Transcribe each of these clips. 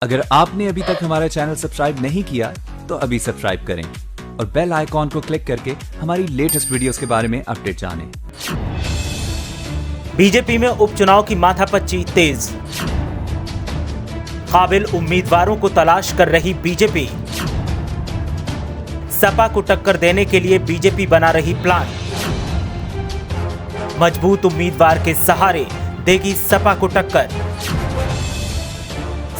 अगर आपने अभी तक हमारा चैनल सब्सक्राइब नहीं किया तो अभी सब्सक्राइब करें और बेल आइकॉन को क्लिक करके हमारी लेटेस्ट वीडियोस के बारे में अपडेट जानें। बीजेपी में उपचुनाव की माथापच्ची तेज, काबिल उम्मीदवारों को तलाश कर रही बीजेपी। सपा को टक्कर देने के लिए बीजेपी बना रही प्लान। मजबूत उम्मीदवार के सहारे देगी सपा को टक्कर।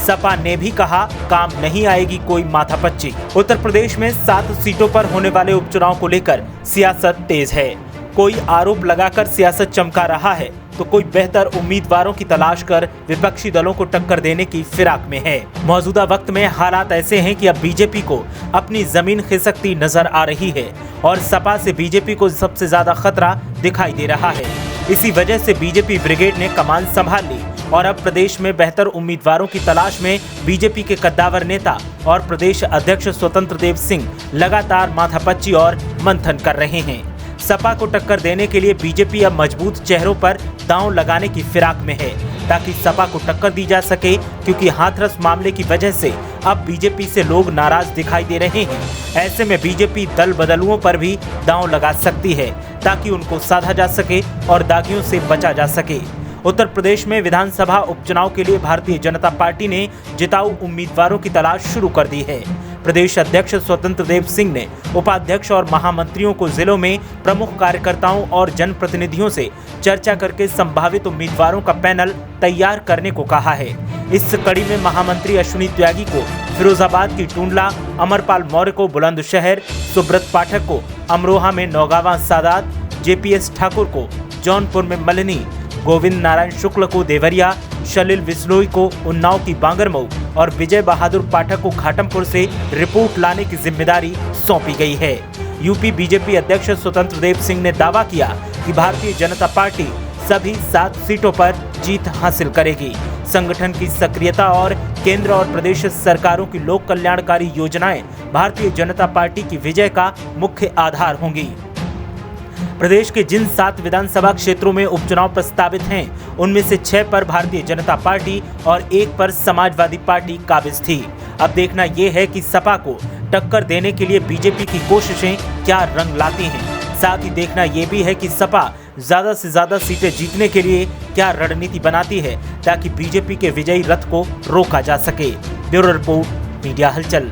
सपा ने भी कहा काम नहीं आएगी कोई माथापच्ची। उत्तर प्रदेश में 7 सीटों पर होने वाले उपचुनाव को लेकर सियासत तेज है। कोई आरोप लगाकर सियासत चमका रहा है तो कोई बेहतर उम्मीदवारों की तलाश कर विपक्षी दलों को टक्कर देने की फिराक में है। मौजूदा वक्त में हालात ऐसे हैं कि अब बीजेपी को अपनी जमीन खिसकती नजर आ रही है और सपा से बीजेपी को सबसे ज्यादा खतरा दिखाई दे रहा है। इसी वजह से बीजेपी ब्रिगेड ने कमान संभाल ली और अब प्रदेश में बेहतर उम्मीदवारों की तलाश में बीजेपी के कद्दावर नेता और प्रदेश अध्यक्ष स्वतंत्र देव सिंह लगातार माथापच्ची और मंथन कर रहे हैं। सपा को टक्कर देने के लिए बीजेपी अब मजबूत चेहरों पर दांव लगाने की फिराक में है ताकि सपा को टक्कर दी जा सके, क्योंकि हाथरस मामले की वजह से अब बीजेपी से लोग नाराज दिखाई दे रहे हैं। ऐसे में बीजेपी दल बदलुओं पर भी दांव लगा सकती है ताकि उनको साधा जा सके और दागियों से बचा जा सके। उत्तर प्रदेश में विधानसभा उपचुनाव के लिए भारतीय जनता पार्टी ने जिताऊ उम्मीदवारों की तलाश शुरू कर दी है। प्रदेश अध्यक्ष स्वतंत्र देव सिंह ने उपाध्यक्ष और महामंत्रियों को जिलों में प्रमुख कार्यकर्ताओं और जनप्रतिनिधियों से चर्चा करके संभावित उम्मीदवारों का पैनल तैयार करने को कहा है। इस कड़ी में महामंत्री अश्विनी त्यागी को फिरोजाबाद की टूंडला, अमरपाल मौर्य को बुलंदशहर, सुब्रत पाठक को अमरोहा में नौगावा सादात, जेपीएस ठाकुर को जौनपुर में मलिनी, गोविंद नारायण शुक्ल को देवरिया, सलिल विश्नोई को उन्नाव की बांगरमऊ और विजय बहादुर पाठक को घाटमपुर से रिपोर्ट लाने की जिम्मेदारी सौंपी गई है। यूपी बीजेपी अध्यक्ष स्वतंत्र देव सिंह ने दावा किया कि भारतीय जनता पार्टी सभी 7 सीटों पर जीत हासिल करेगी। संगठन की सक्रियता और केंद्र और प्रदेश सरकारों की लोक कल्याणकारी योजनाएं भारतीय जनता पार्टी की विजय का मुख्य आधार होंगी। प्रदेश के जिन 7 विधानसभा क्षेत्रों में उपचुनाव प्रस्तावित हैं, उनमें से 6 पर भारतीय जनता पार्टी और 1 पर समाजवादी पार्टी काबिज थी। अब देखना यह है कि सपा को टक्कर देने के लिए बीजेपी की कोशिशें क्या रंग लाती हैं। साथ ही देखना यह भी है कि सपा ज्यादा से ज्यादा सीटें जीतने के लिए क्या रणनीति बनाती है ताकि बीजेपी के विजयी रथ को रोका जा सके। ब्यूरो रिपोर्ट, मीडिया हलचल।